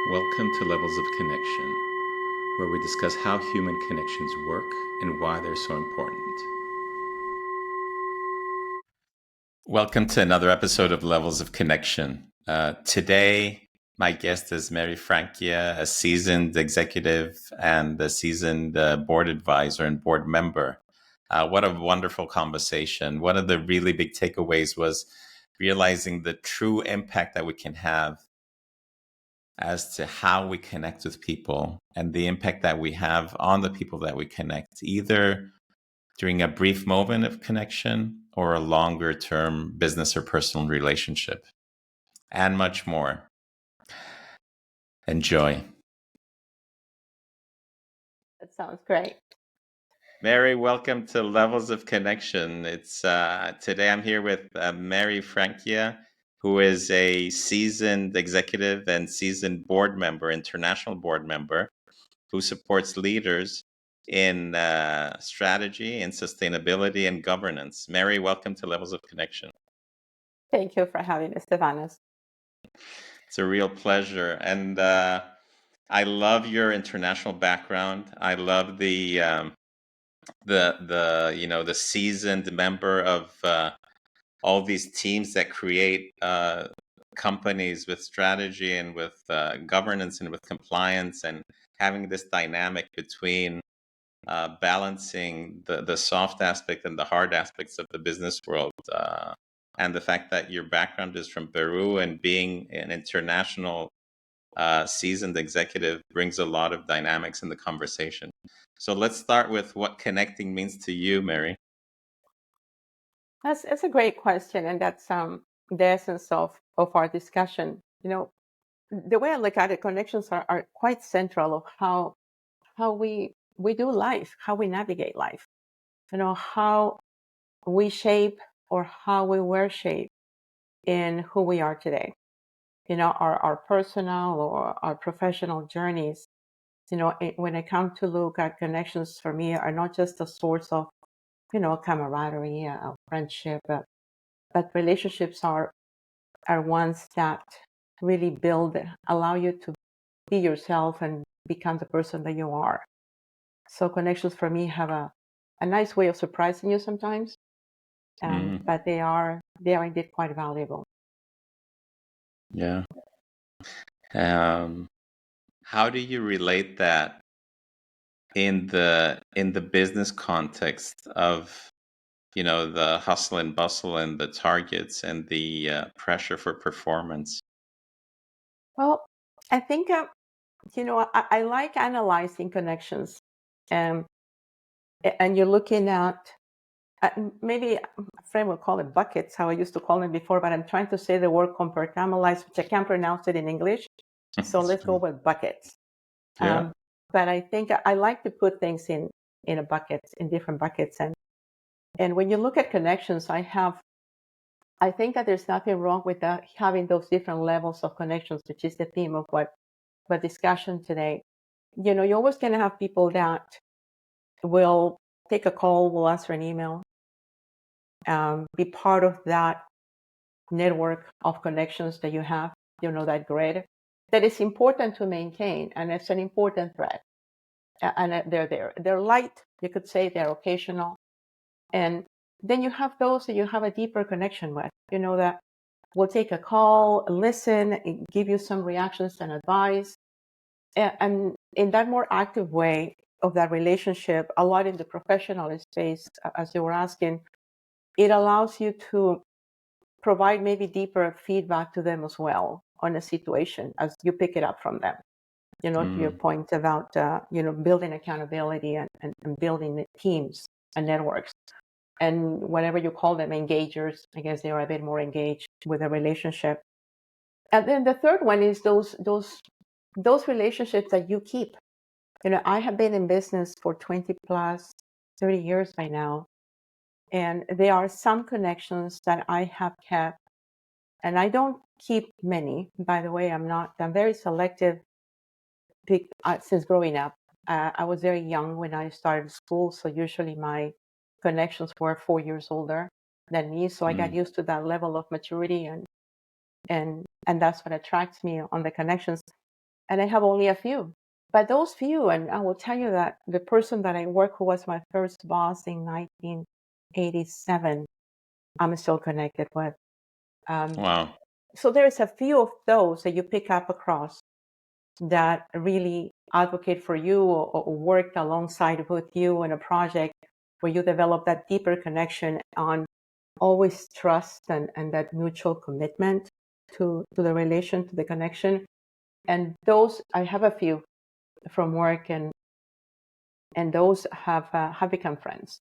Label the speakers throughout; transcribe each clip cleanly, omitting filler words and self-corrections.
Speaker 1: Welcome to Levels of Connection, where we discuss how human connections work and why they're so important. Welcome to another episode of Levels of Connection. Today, my guest is Mary Francia, a seasoned executive and a seasoned board advisor and board member. What a wonderful conversation. One of the really big takeaways was realizing the true impact that we can have as to how we connect with people and the impact that we have on the people that we connect, either during a brief moment of connection or a longer term business or personal relationship, and much more. Enjoy.
Speaker 2: That sounds great.
Speaker 1: Mary, welcome to Levels of Connection. It's today I'm here with Mary Francia, who is a seasoned executive and seasoned board member, international board member, who supports leaders in strategy and sustainability and governance. Mary, welcome to Levels of Connection.
Speaker 2: Thank you for having me, Stefanos.
Speaker 1: It's a real pleasure. And I love your international background. I love the seasoned member of all these teams that create companies with strategy and with governance and with compliance, and having this dynamic between balancing the soft aspect and the hard aspects of the business world. And the fact that your background is from Peru and being an international seasoned executive brings a lot of dynamics in the conversation. So let's start with what connecting means to you, Mary.
Speaker 2: That's a great question, and that's the essence of our discussion. You know, the way I look at it, connections are quite central of how we do life, how we navigate life. You know, how we shape or how we were shaped in who we are today. You know, our personal or our professional journeys. You know, when I come to look at connections, for me, are not just a source of camaraderie, friendship, but relationships are ones that really allow you to be yourself and become the person that you are. So connections for me have a nice way of surprising you sometimes, but they are indeed quite valuable.
Speaker 1: Yeah. How do you relate that in the business context of the hustle and bustle and the targets and the pressure for performance?
Speaker 2: Well, I think I like analyzing connections, and you're looking at maybe a friend would call it buckets, how I used to call them before, but I'm trying to say the word compartmentalize, which I can't pronounce it in English. So let's go with buckets.
Speaker 1: Yeah.
Speaker 2: But I think I like to put things in a bucket, in different buckets. And when you look at connections, I think that there's nothing wrong with that, having those different levels of connections, which is the theme of what discussion today. You know, you're always going to have people that will take a call, will answer an email, be part of that network of connections that you have, that grid that is important to maintain, and it's an important thread. And they're there. They're light, you could say, they're occasional. And then you have those that you have a deeper connection with, that will take a call, listen, give you some reactions and advice. And in that more active way of that relationship, a lot in the professional space, as you were asking, it allows you to provide maybe deeper feedback to them as well on a situation as you pick it up from them. To your point about, building accountability and building teams and networks. And whatever you call them, engagers, I guess they are a bit more engaged with the relationship. And then the third one is those relationships that you keep. I have been in business for 20 plus 30 years by now. And there are some connections that I have kept, and I don't keep many. By the way, I'm very selective since growing up. I was very young when I started school, so usually my connections were 4 years older than me. So I got used to that level of maturity, and that's what attracts me on the connections. and I have only a few. But those few, and I will tell you that the person that I work who was my first boss in 1987, I'm still connected with.
Speaker 1: Wow.
Speaker 2: So there's a few of those that you pick up across that really advocate for you or worked alongside with you in a project where you develop that deeper connection on always trust and that mutual commitment to the relation, to the connection. And those, I have a few from work, and those have become friends.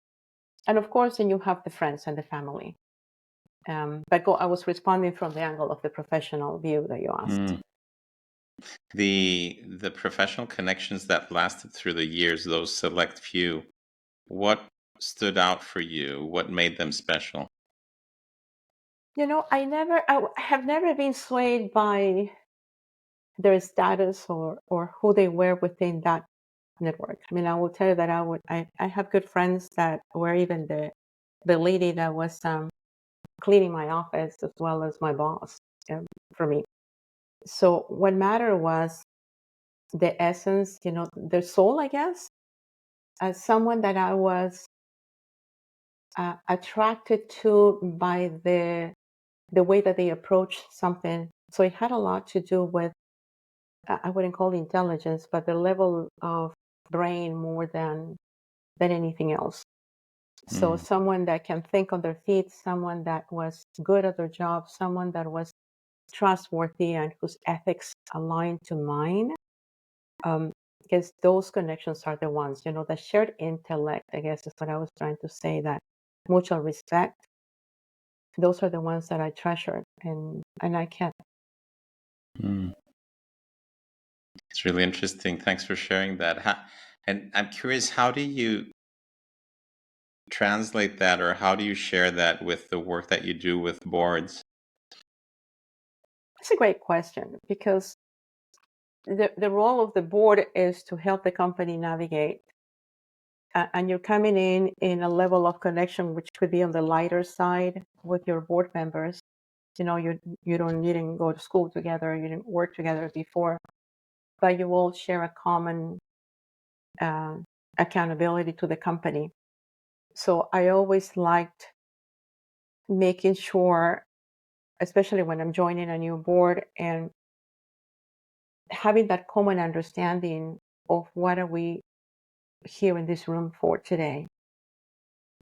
Speaker 2: And of course, then you have the friends and the family. But I was responding from the angle of the professional view that you asked.
Speaker 1: Mm. The professional connections that lasted through the years, those select few, what stood out for you? What made them special?
Speaker 2: I have never been swayed by their status or who they were within that network. I mean, I will tell you that I have good friends that were even the lady that was cleaning my office as well as my boss for me. So what mattered was the essence, their soul, I guess, as someone that I was attracted to by the way that they approached something. So it had a lot to do with I wouldn't call it intelligence, but the level of brain more than anything else. So
Speaker 1: Mm.
Speaker 2: someone that can think on their feet, someone that was good at their job, someone that was trustworthy and whose ethics aligned to mine. Because those connections are the ones, the shared intellect, I guess is what I was trying to say, that mutual respect. Those are the ones that I treasure and I kept.
Speaker 1: Mm. It's really interesting. Thanks for sharing that. And I'm curious, how do you translate that, or how do you share that with the work that you do with boards?
Speaker 2: That's a great question because the role of the board is to help the company navigate. And you're coming in a level of connection which could be on the lighter side with your board members. You didn't go to school together, you didn't work together before, but you all share a common uh, accountability to the company. So I always liked making sure, especially when I'm joining a new board, and having that common understanding of what are we here in this room for today.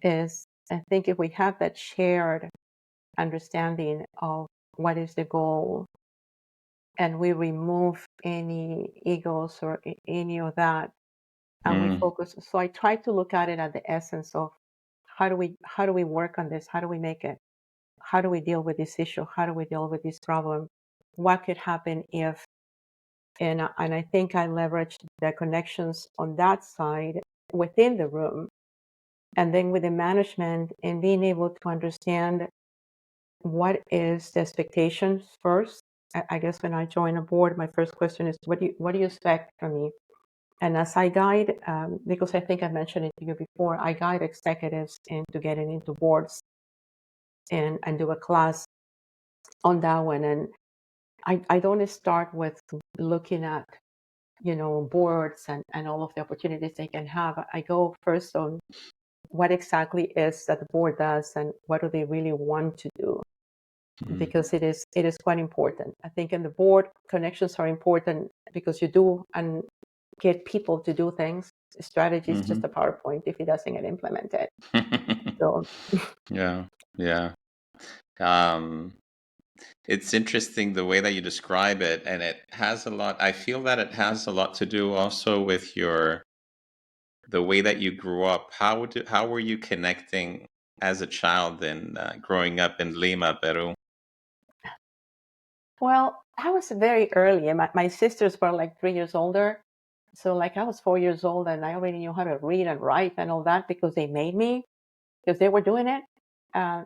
Speaker 2: Is I think if we have that shared understanding of what is the goal and we remove any egos or any of that and we
Speaker 1: Mm.
Speaker 2: focus, so I try to look at it at the essence of how do we work on this, how do we make it, how do we deal with this issue, how do we deal with this problem, what could happen if, and I think I leveraged the connections on that side within the room, and then with the management and being able to understand what is the expectations first. I guess when I join a board, my first question is, what do you expect from me? And as I guide, because I think I mentioned it to you before, I guide executives into getting into boards and do a class on that one. And I don't start with looking at, boards and all of the opportunities they can have. I go first on what exactly is that the board does and what do they really want to do,
Speaker 1: Mm.
Speaker 2: because it is quite important. I think in the board, connections are important because you do and get people to do things. Strategy is just a
Speaker 1: Mm-hmm.
Speaker 2: PowerPoint if it doesn't get implemented. So
Speaker 1: Yeah, yeah. Um, it's interesting the way that you describe it, and it has a lot. I feel that it has a lot to do also with the way that you grew up. How were you connecting as a child and growing up in Lima, Peru?
Speaker 2: well, I was very early, and my sisters were like 3 years older. So like I was 4 years old, and I already knew how to read and write and all that because they made me, because they were doing it.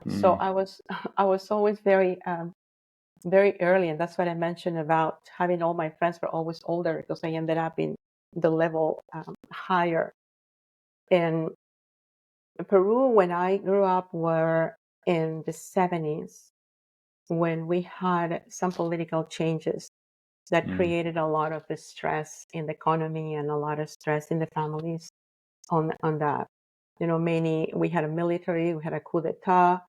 Speaker 2: So
Speaker 1: Mm.
Speaker 2: I was always very early, and that's what I mentioned about having all my friends were always older because I ended up in the level higher. In Peru, when I grew up, were in the 70s when we had some political changes. that
Speaker 1: Mm,
Speaker 2: created a lot of the stress in the economy and a lot of stress in the families on that. Many we had a military, we had a coup d'état.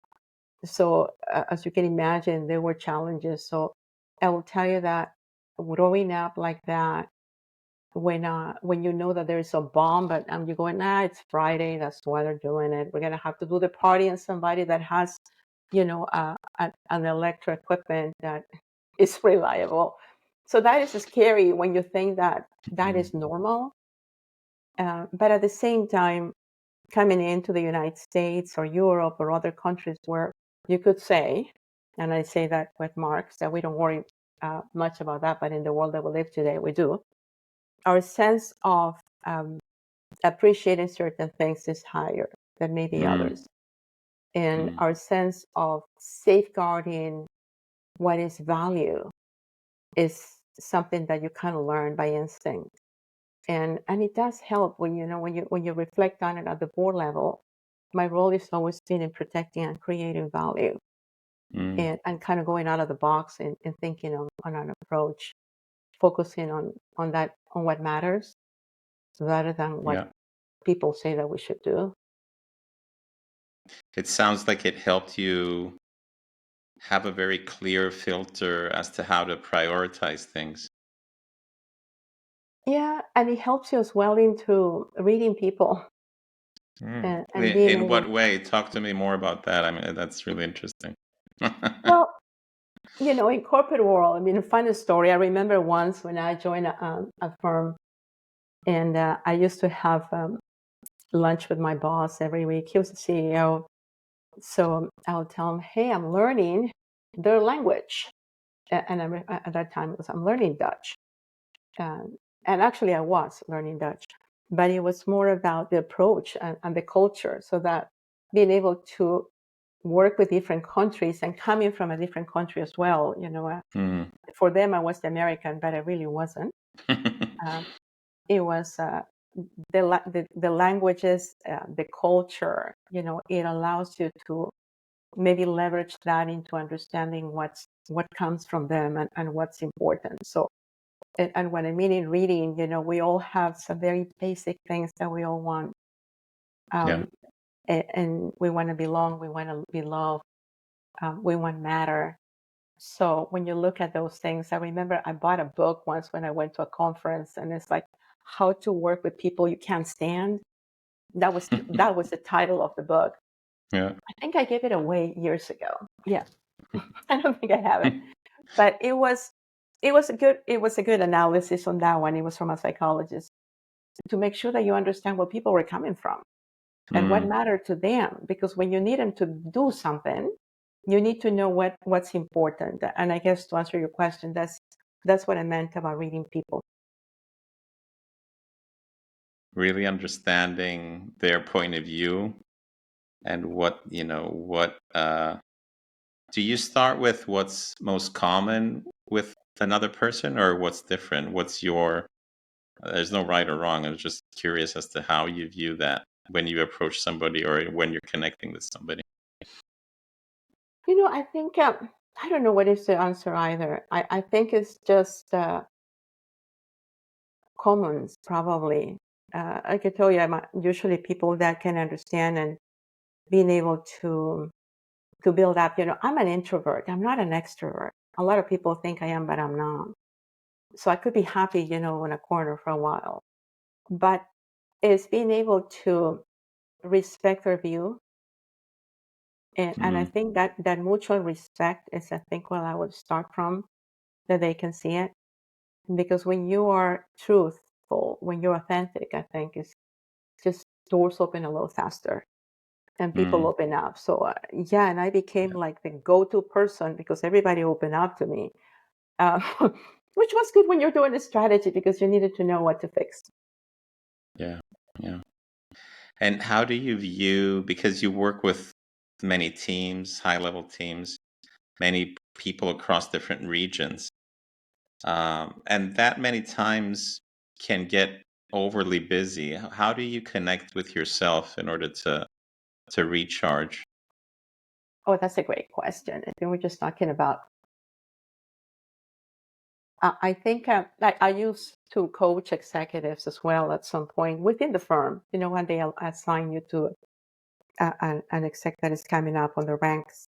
Speaker 2: So as you can imagine, there were challenges. So I will tell you that growing up like that, when you know that there is a bomb, but you're going, it's Friday, that's why they're doing it. We're gonna have to do the party, and somebody that has, an electric equipment that is reliable. So that is scary when you think that that
Speaker 1: mm,
Speaker 2: is normal. But at the same time, coming into the United States or Europe or other countries where you could say, and I say that with marks, that we don't worry much about that, but in the world that we live today, we do. Our sense of um, appreciating certain things is higher than maybe
Speaker 1: mm,
Speaker 2: others. And
Speaker 1: mm.
Speaker 2: our sense of safeguarding what is value is something that you kind of learn by instinct. And it does help when you reflect on it at the board level. My role is always been in protecting and creating value,
Speaker 1: Mm,
Speaker 2: and kind of going out of the box and thinking on an approach, focusing on what matters rather than what
Speaker 1: yeah.
Speaker 2: people say that we should do.
Speaker 1: It sounds like it helped you have a very clear filter as to how to prioritize things.
Speaker 2: Yeah, and it helps you as well into reading people
Speaker 1: Mm.
Speaker 2: and being
Speaker 1: In
Speaker 2: able.
Speaker 1: what way? Talk to me more about that. I mean, that's really interesting.
Speaker 2: Well, in corporate world, I mean, a funny story. I remember once when I joined a firm, and I used to have lunch with my boss every week. He was the CEO. So I would tell him, hey, I'm learning their language. And at that time, I'm learning Dutch. Um, and actually, I was learning Dutch, but it was more about the approach and the culture. So that being able to work with different countries and coming from a different country as well,
Speaker 1: Mm.
Speaker 2: for them, I was the American, but I really wasn't. Um, it was the languages, the culture. It allows you to maybe leverage that into understanding what comes from them and what's important. So, and what I mean in reading, we all have some very basic things that we all want,
Speaker 1: Yeah.
Speaker 2: um, and we want to belong, we want to be loved, we want matter. So when you look at those things, I remember I bought a book once when I went to a conference, and it's like how to work with people you can't stand. That was the title of the book.
Speaker 1: Yeah.
Speaker 2: I think I gave it away years ago. Yeah, I don't think I have it, but it was a good analysis on that one. It was from a psychologist to make sure that you understand where people were coming from and what
Speaker 1: Mm.
Speaker 2: mattered to them. Because when you need them to do something, you need to know what's important. And I guess to answer your question, that's what I meant about reading people.
Speaker 1: Really understanding their point of view and what do you start with what's most common with another person or what's different? What's your there's no right or wrong. I was just curious as to how you view that when you approach somebody or when you're connecting with somebody.
Speaker 2: I think I don't know what is the answer either. I think it's just commons probably. I can tell you, I'm usually people that can understand and being able to build up. I'm an introvert. I'm not an extrovert. A lot of people think I am, but I'm not. So I could be happy, in a corner for a while. But it's being able to respect their view. And I
Speaker 1: Mm,
Speaker 2: think that mutual respect is, I think, where I would start from, that they can see it. Because when you are truthful, when you're authentic, I think it's just doors open a little faster and people
Speaker 1: mm,
Speaker 2: open up. So, yeah, and I became
Speaker 1: yeah,
Speaker 2: like the go to person because everybody opened up to me, uh, which was good when you're doing a strategy because you needed to know what to fix.
Speaker 1: yeah, yeah. And how do you view, because you work with many teams, high level teams, many people across different regions, and that many times can get overly busy. How do you connect with yourself in order to recharge?
Speaker 2: Oh, that's a great question. I think we're just talking about I think I used to coach executives as well at some point within the firm, when they assign you to an exec that is coming up on the ranks.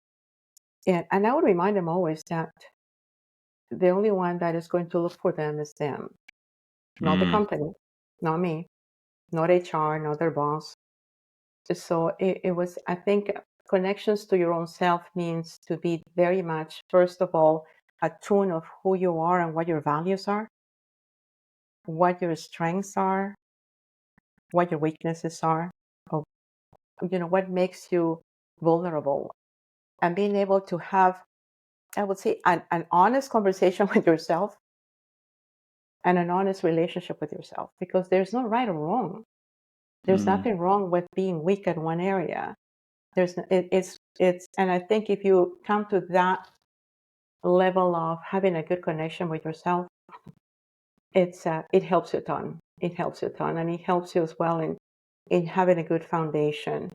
Speaker 2: And I would remind them always that the only one that is going to look for them is them, not the
Speaker 1: Mm,
Speaker 2: company, not me, not HR, not their boss. So it was, I think, connections to your own self means to be very much, first of all, attuned of who you are and what your values are, what your strengths are, what your weaknesses are, or, what makes you vulnerable, and being able to have, I would say, an honest conversation with yourself and an honest relationship with yourself, because there's no right or wrong. There's
Speaker 1: mm,
Speaker 2: nothing wrong with being weak at one area. And I think if you come to that level of having a good connection with yourself, it helps you a ton. It helps you a ton, and it helps you as well in having a good foundation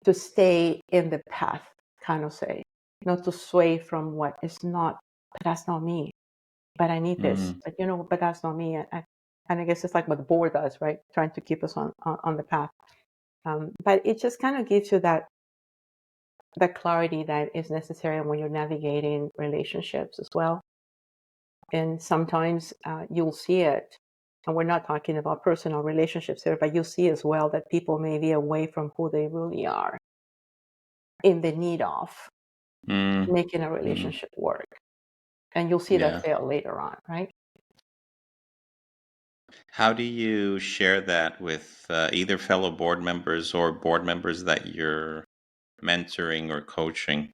Speaker 2: to stay in the path, kind of say, not to sway from what is not. But that's not me. But I need this.
Speaker 1: mm,
Speaker 2: But that's not me. And I guess it's like what the board does, right? Trying to keep us on the path. But it just kind of gives you that clarity that is necessary when you're navigating relationships as well. And sometimes you'll see it, and we're not talking about personal relationships here, but you see as well that people may be away from who they really are in the need of
Speaker 1: mm,
Speaker 2: making a
Speaker 1: mm.
Speaker 2: relationship work. And you'll see that
Speaker 1: Yeah.
Speaker 2: fail later on, right?
Speaker 1: How do you share that with either fellow board members or board members that you're mentoring or coaching?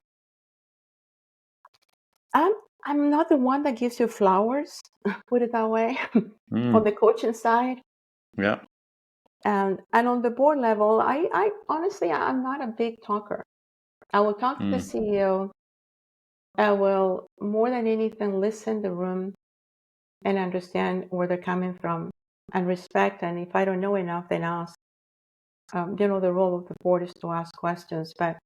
Speaker 2: I'm I'm not the one that gives you flowers, put it that way, on
Speaker 1: Mm,
Speaker 2: the coaching side.
Speaker 1: yeah.
Speaker 2: And on the board level, I honestly, I'm not a big talker. I will talk to the
Speaker 1: Mm,
Speaker 2: CEO. I will, more than anything, listen the room and understand where they're coming from and respect. And if I don't know enough, then ask. The role of the board is to ask questions. But,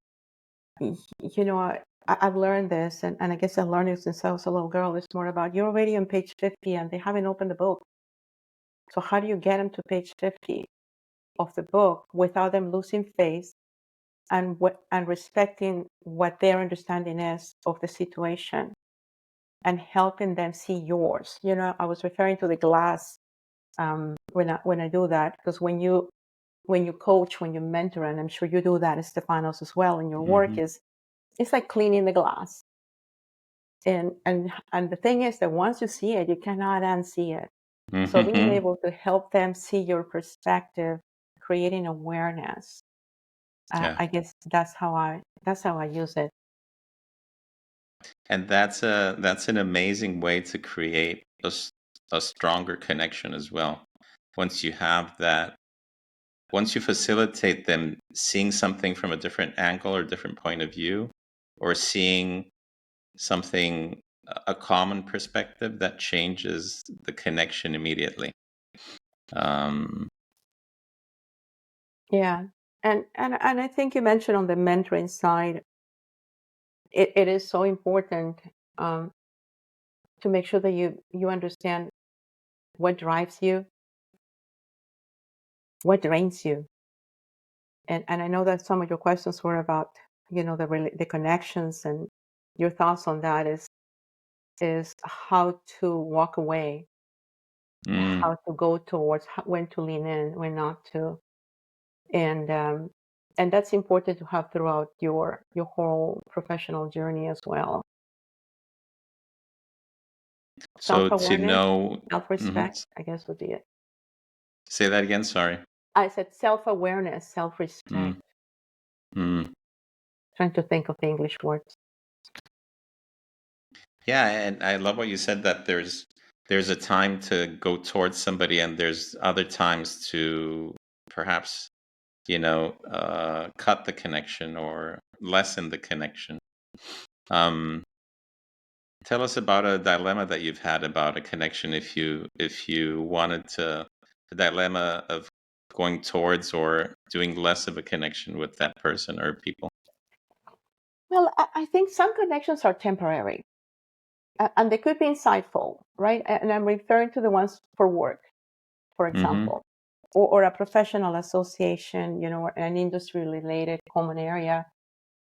Speaker 2: I've learned this, and I guess I learned it since I was a little girl. It's more about you're already on page 50 and they haven't opened the book. So how do you get them to page 50 of the book without them losing faith and respecting what their understanding is of the situation and helping them see yours? I was referring to the glass when I do that, because when you coach, when you mentor, and I'm sure you do that, Stefanos, as well in your work,
Speaker 1: mhm,
Speaker 2: is it's like cleaning the glass. And the thing is that once you see it, you cannot unsee it. So being
Speaker 1: mhm.
Speaker 2: able to help them see your perspective, creating awareness,
Speaker 1: Yeah.
Speaker 2: I guess that's how I use it.
Speaker 1: And that's an amazing way to create a stronger connection as well. Once you have that, once you facilitate them seeing something from a different angle or different point of view, or seeing something, a common perspective, that changes the connection immediately. Um,
Speaker 2: Yeah, and I think you mentioned on the mentoring side, it is so important um, to make sure that you understand what drives you, what drains you. And I know that some of your questions were about, the connections, and your thoughts on that is how to walk away,
Speaker 1: mm.
Speaker 2: how to go towards, when to lean in, when not to. And that's important to have throughout your whole professional journey as well.
Speaker 1: So to
Speaker 2: Self-awareness,
Speaker 1: know, mhm.
Speaker 2: self-respect, I guess would be it.
Speaker 1: Say that again. Sorry.
Speaker 2: I said self-awareness, self-respect.
Speaker 1: Mm, mm.
Speaker 2: Trying to think of the English words.
Speaker 1: Yeah, and I love what you said, that there's a time to go towards somebody, and there's other times to perhaps, cut the connection or lessen the connection. Um, Tell us about a dilemma that you've had about a connection. If you wanted to, the dilemma of going towards or doing less of a connection with that person or people.
Speaker 2: Well, I think some connections are temporary. and they could be insightful, right? And I'm referring to the ones for work, for
Speaker 1: Mm-hmm.
Speaker 2: example, or a professional association, or an industry related common area.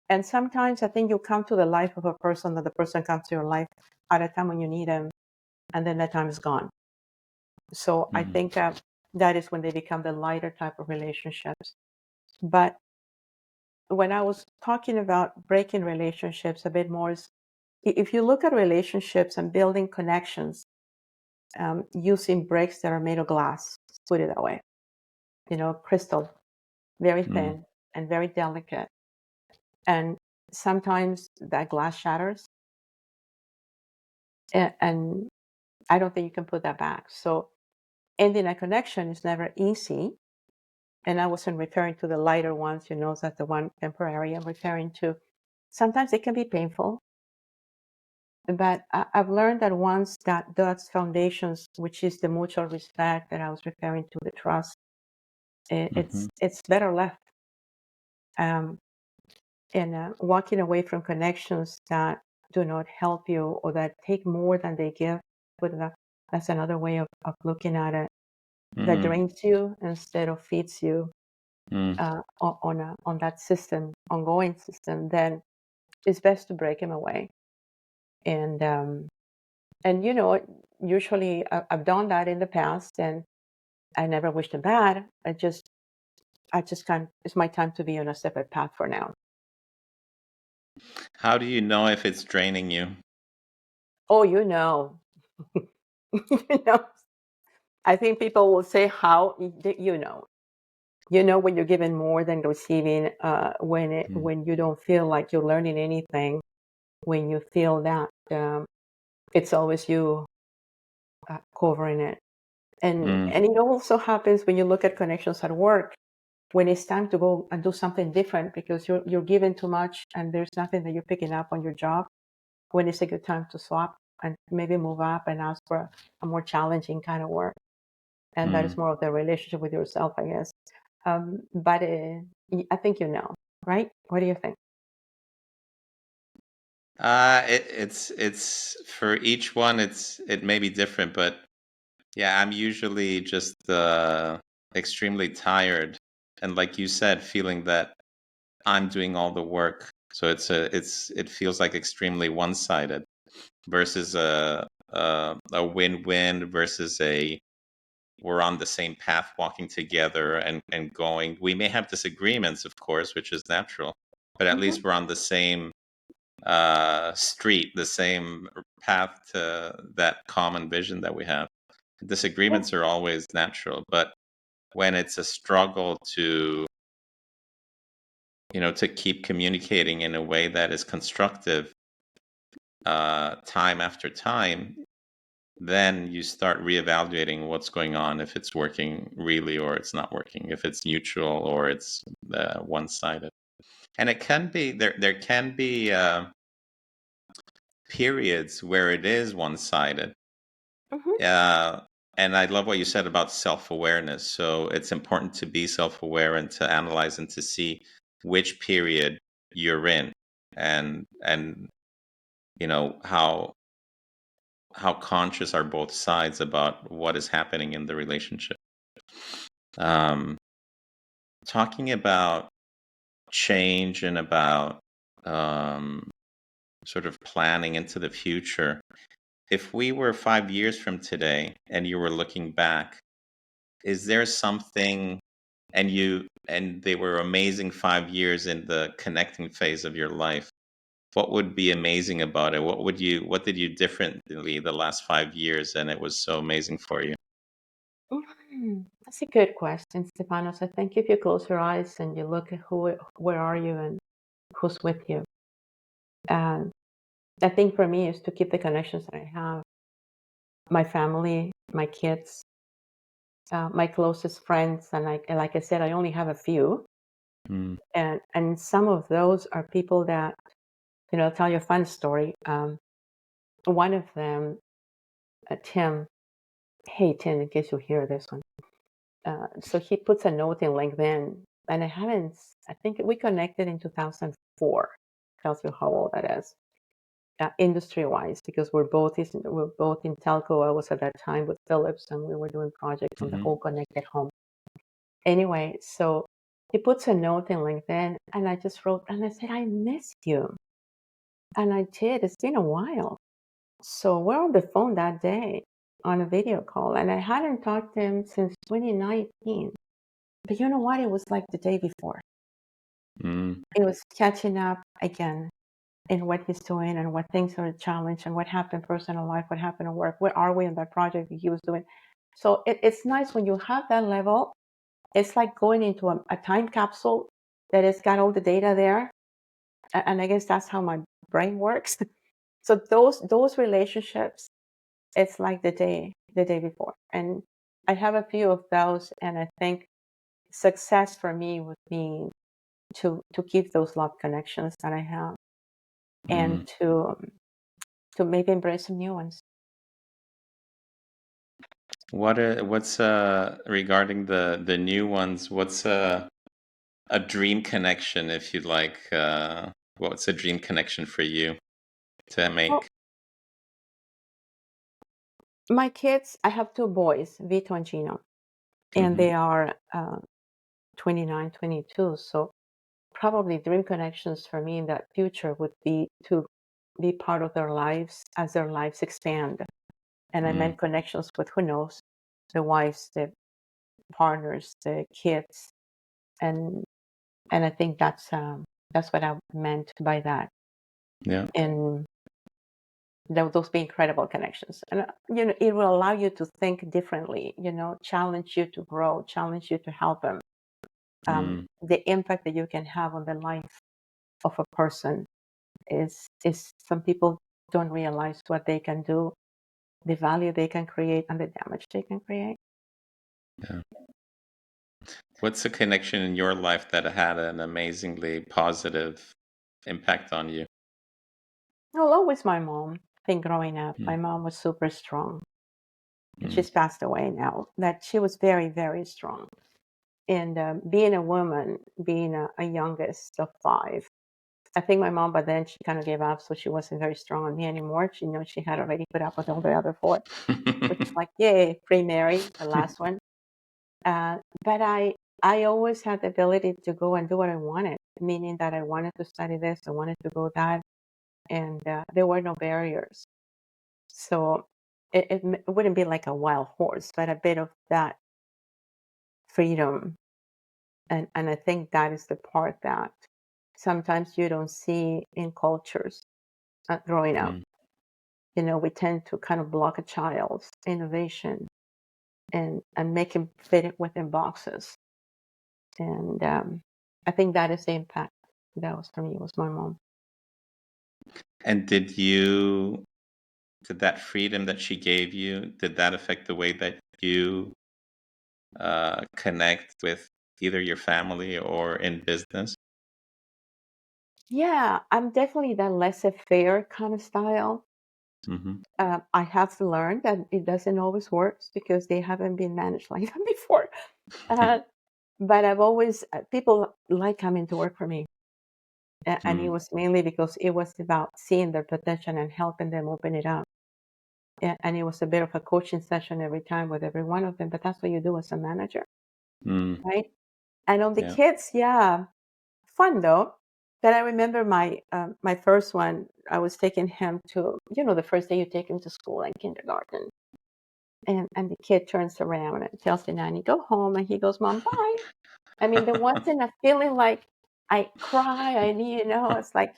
Speaker 2: And sometimes I think you come to the life of a person, that the person comes to your life at a time when you need them, and then that time is gone. So I
Speaker 1: Mm-hmm.
Speaker 2: think that is when they become the lighter type of relationships. But when I was talking about breaking relationships a bit more, is if you look at relationships and building connections using bricks that are made of glass, put it that way, crystal, very thin and very delicate. And sometimes that glass shatters, and I don't think you can put that back. So ending a connection is never easy. And I wasn't referring to the lighter ones, that's the one temporary. I'm referring to sometimes it can be painful. But I've learned that once that's foundations, which is the mutual respect that I was referring to, the trust,
Speaker 1: Mm-hmm.
Speaker 2: it's better left. Um, and walking away from connections that do not help you or that take more than they give, that's another way of looking at it. That
Speaker 1: Mm-hmm.
Speaker 2: drains you instead of feeds you
Speaker 1: Mm.
Speaker 2: on that system, ongoing system. Then it's best to break them away. And usually I've done that in the past, and I never wished them bad. I just can't. It's my time to be on a separate path for now.
Speaker 1: How do you know if it's draining you?
Speaker 2: Oh, you know. I think people will say how when you're giving more than receiving.
Speaker 1: Mm.
Speaker 2: When you don't feel like you're learning anything, when you feel that it's always you covering it.
Speaker 1: Mm.
Speaker 2: And it also happens when you look at connections at work, when it's time to go and do something different because you're given too much and there's nothing that you're picking up on your job, when it's a good time to swap and maybe move up and ask for a more challenging kind of work. And that is
Speaker 1: Mm.
Speaker 2: more of the relationship with yourself, I guess. But I think right? What do you think?
Speaker 1: It's for each one. It may be different, but yeah, I'm usually just extremely tired, and like you said, feeling that I'm doing all the work. So it feels like extremely one-sided versus a win-win versus a we're on the same path walking together and going. We may have disagreements, of course, which is natural, but at
Speaker 2: Hmm.
Speaker 1: least we're on the same street, the same path to that common vision that we have.
Speaker 2: Yeah.
Speaker 1: Disagreements are always natural, but when it's a struggle to to keep communicating in a way that is constructive time after time, then you start reevaluating what's going on, if it's working really or it's not working, if it's neutral or it's one-sided. And it can be there can be periods where it is one-sided.
Speaker 2: Hmm.
Speaker 1: uh, and I love what you said about self-awareness. So it's important to be self-aware and to analyze and to see which period you're in, and how conscious are both sides about what is happening in the relationship. um, Talking about change and about um, sort of planning into the future. If we were 5 years from today and you were looking back, is there something, and they were amazing 5 years in the connecting phase of your life, what would be amazing about it? What did you differently the last 5 years and it was so amazing for you?
Speaker 2: That's a good question, Stefanos. I think if you close your eyes and you look at where are you and who's with you, and I think for me is to keep the connections that I have, my family, my kids, my closest friends, and like I said, I only have a few,
Speaker 1: Mm.
Speaker 2: and some of those are people that I'll tell you a fun story. One of them, Tim. Hey Tim, in case you hear this one. So he puts a note in LinkedIn, and I haven't. I think we connected in 2004. Tells you how old that is. industry-wise, because we're both in telco. I was at that time with Philips, and we were doing projects on the whole connected home. Anyway, so he puts a note in LinkedIn, and I just wrote, and I said, I missed you. And I did. It's been a while. So we're on the phone that day on a video call, and I hadn't talked to him since 2019. But you know what? It was like the day before. It was catching up again in what he's doing and what things are a challenge and what happened in personal life, what happened at work, where are we in that project that he was doing. So it's nice when you have that level. It's like going into a time capsule that has got all the data there. And I guess that's how my brain works. So those relationships, it's like the day before. And I have a few of those, and I think success for me would be to keep those love connections that I have, and to maybe embrace some new ones.
Speaker 1: What's regarding the new ones? What's a dream connection, if you'd like? What's a dream connection for you to make?
Speaker 2: Well, my kids, I have two boys, Vito and Gino, and they are 29, 22. So probably dream connections for me in that future would be to be part of their lives as their lives expand. And I meant connections with, who knows, the wives, the partners, the kids, and I think that's what I meant by that.
Speaker 1: Yeah.
Speaker 2: And those be incredible connections, and it will allow you to think differently. Challenge you to grow, challenge you to help them. The impact that you can have on the life of a person is some people don't realize what they can do, the value they can create, and the damage they can create.
Speaker 1: Yeah. What's a connection in your life that had an amazingly positive impact on you?
Speaker 2: Well, always my mom. I think growing up, my mom was super strong. She's passed away now. That she was very, very strong. And being a woman, being a youngest of five, I think my mom, by then, she kind of gave up, so she wasn't very strong on me anymore. She had already put up with all the other four, which is like, yay, pre-Mary, the last one. But I always had the ability to go and do what I wanted, meaning that I wanted to study this, I wanted to go that, and there were no barriers. So it wouldn't be like a wild horse, but a bit of that freedom. And I think that is the part that sometimes you don't see in cultures growing up. We tend to kind of block a child's innovation and make him fit it within boxes. And I think that is the impact that was for me, was my mom.
Speaker 1: And did that freedom that she gave you, did that affect the way that you connect with either your family or in business?
Speaker 2: Yeah, I'm definitely that laissez-faire kind of style. I have learned that it doesn't always work because they haven't been managed like that before. Uh, but I've always, people like coming to work for me. And it was mainly because it was about seeing their potential and helping them open it up. And it was a bit of a coaching session every time with every one of them. But that's what you do as a manager, right? And on the
Speaker 1: Yeah.
Speaker 2: kids, yeah, fun though. But I remember my first one. I was taking him to, the first day you take him to school and kindergarten, and the kid turns around and tells the nanny, "Go home," and he goes, "Mom, bye." I mean, there wasn't a feeling like I cry. It's like,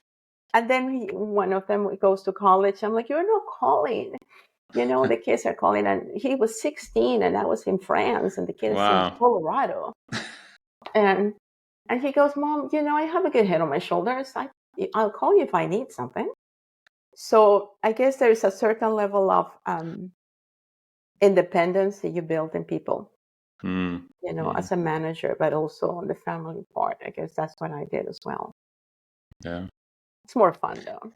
Speaker 2: and then one of them goes to college. I'm like, "You're not calling." The kids are calling, and he was 16, and I was in France, and the kid is in
Speaker 1: Wow.
Speaker 2: Colorado, and he goes, "Mom, I have a good head on my shoulders. I'll call you if I need something." So I guess there's a certain level of independence that you build in people, as a manager, but also on the family part. I guess that's what I did as well.
Speaker 1: Yeah.
Speaker 2: It's more fun though.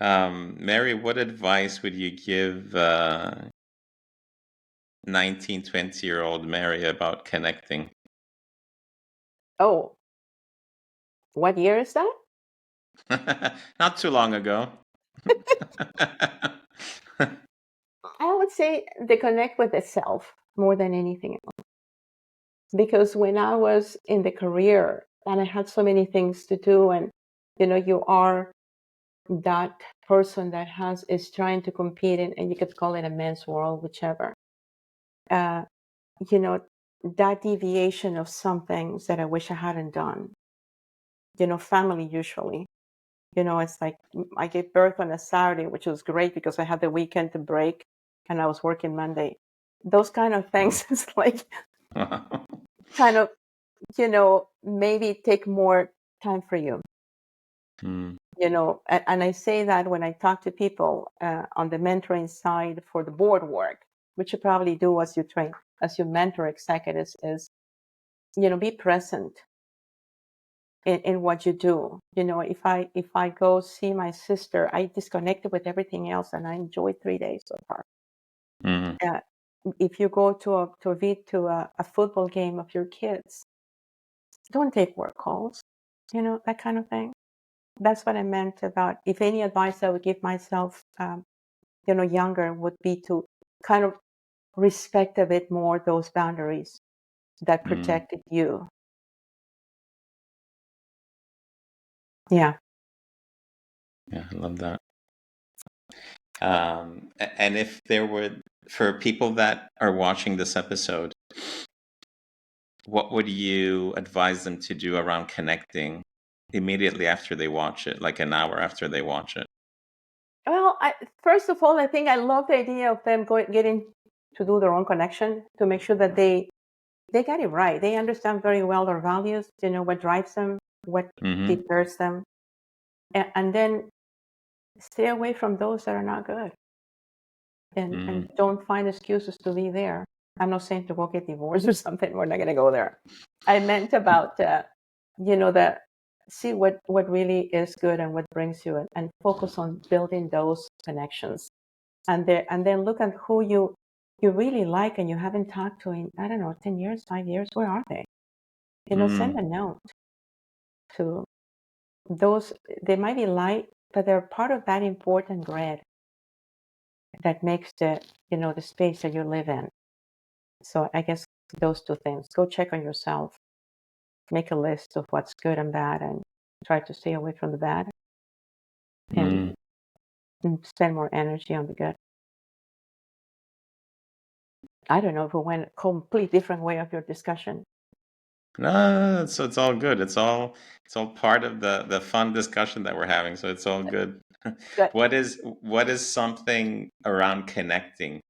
Speaker 1: Mary, what advice would you give 19, 20-year-old Mary about connecting?
Speaker 2: Oh, what year is that?
Speaker 1: Not too long ago.
Speaker 2: I would say they connect with the self more than anything else. Because when I was in the career and I had so many things to do, and you are that person that is trying to compete in, and you could call it a men's world, whichever. Uh, you know, that deviation of some things that I wish I hadn't done. Family usually. It's like I gave birth on a Saturday, which was great because I had the weekend to break and I was working Monday. Those kind of things is like kind of, maybe take more time for you.
Speaker 1: Mm.
Speaker 2: And I say that when I talk to people on the mentoring side for the board work, which you probably do as you mentor executives, is, be present in what you do. If I go see my sister, I disconnected with everything else and I enjoyed 3 days with her.
Speaker 1: Mm.
Speaker 2: If you go to a football game of your kids, don't take work calls, that kind of thing. That's what I meant about, if any advice I would give myself, younger, would be to kind of respect a bit more those boundaries that protected you. Yeah.
Speaker 1: Yeah, I love that. And if there were, for people that are watching this episode, what would you advise them to do around connecting immediately after they watch it, like an hour after they watch it?
Speaker 2: Well, first of all, I think I love the idea of them getting to do their own connection to make sure that they get it right. They understand very well their values, what drives them, what
Speaker 1: Mm-hmm.
Speaker 2: deters them, and then stay away from those that are not good, and don't find excuses to be there. I'm not saying to go get divorced or something. We're not going to go there. I meant about that see what really is good and what brings you, and focus on building those connections, and then look at who you really like and you haven't talked to in, I don't know, 10 years, 5 years. Where are they? Send a note to those. They might be light, but they're part of that important grid that makes the space that you live in. So I guess those two things. Go check on yourself, make a list of what's good and bad, and try to stay away from the bad, and spend more energy on the good. I don't know if we went a complete different way of your discussion.
Speaker 1: No, so it's all good. It's all part of the fun discussion that we're having. So it's all good.
Speaker 2: Good.
Speaker 1: What is something around connecting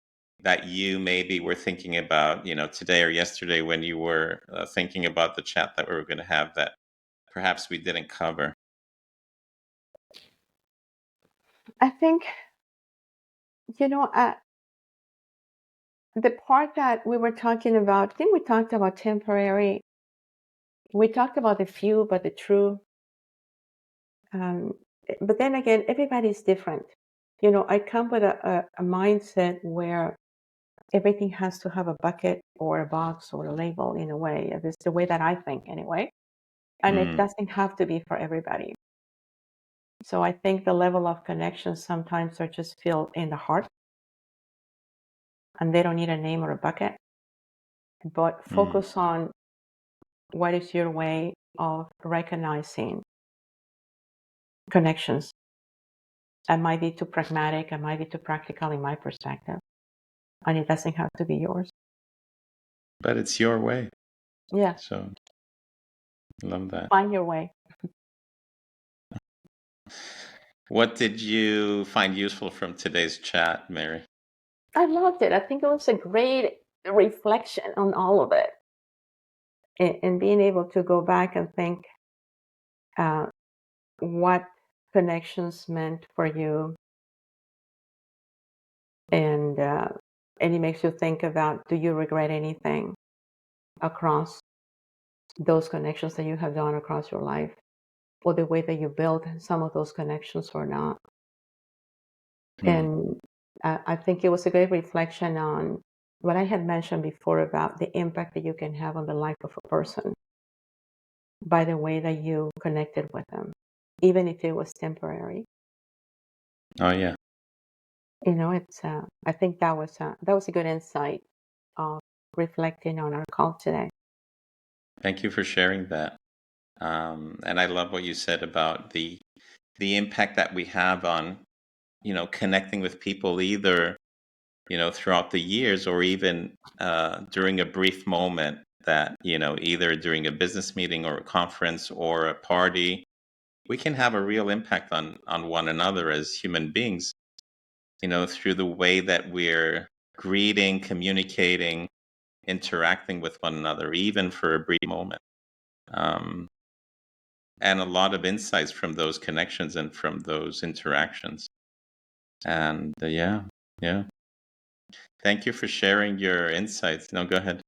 Speaker 1: that you maybe were thinking about, today or yesterday when you were thinking about the chat that we were going to have that perhaps we didn't cover?
Speaker 2: I think, the part that we were talking about, I think we talked about temporary. We talked about the few, but the true. But then again, everybody's different. I come with a mindset where everything has to have a bucket or a box or a label in a way. It's the way that I think anyway. And it doesn't have to be for everybody. So I think the level of connection sometimes are just feel in the heart, and they don't need a name or a bucket. But focus on what is your way of recognizing connections. I might be too pragmatic, I might be too practical in my perspective, and it doesn't have to be yours.
Speaker 1: But it's your way.
Speaker 2: Yeah.
Speaker 1: So love that.
Speaker 2: Find your way.
Speaker 1: What did you find useful from today's chat, Mary?
Speaker 2: I loved it. I think it was a great reflection on all of it, and being able to go back and think what connections meant for you, and it makes you think about, do you regret anything across those connections that you have done across your life, or the way that you built some of those connections or not. And I think it was a great reflection on what I had mentioned before about the impact that you can have on the life of a person by the way that you connected with them. even if it was temporary.
Speaker 1: Oh, yeah.
Speaker 2: It's I think that was a good insight of reflecting on our call today.
Speaker 1: Thank you for sharing that. And I love what you said about the impact that we have on, connecting with people either, throughout the years or even during a brief moment that, either during a business meeting or a conference or a party, we can have a real impact on one another as human beings, through the way that we're greeting, communicating, interacting with one another, even for a brief moment. And a lot of insights from those connections and from those interactions. And yeah. Thank you for sharing your insights. No, go ahead.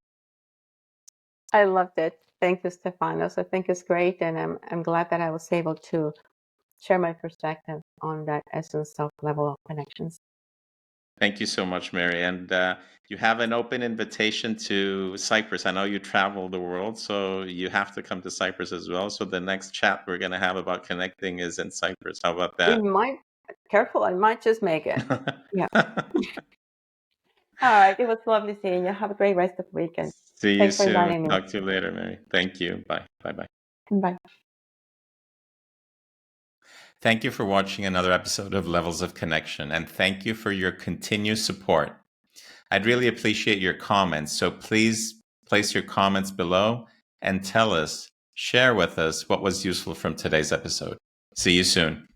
Speaker 2: I loved it. Thank you, Stefanos. I think it's great, and I'm glad that I was able to share my perspective on that essence of level of connections.
Speaker 1: Thank you so much, Mary. And you have an open invitation to Cyprus. I know you travel the world, so you have to come to Cyprus as well. So the next chat we're going to have about connecting is in Cyprus. How about that?
Speaker 2: Careful, I might just make it. Yeah. All right. It was lovely seeing you. Have a great rest of the weekend.
Speaker 1: See you
Speaker 2: Thanks for
Speaker 1: soon.
Speaker 2: inviting me.
Speaker 1: Talk to you later, Mary. Thank you. Bye. Bye-bye.
Speaker 2: Bye.
Speaker 1: Thank you for watching another episode of Levels of Connection, and thank you for your continued support. I'd really appreciate your comments, so please place your comments below and share with us what was useful from today's episode. See you soon.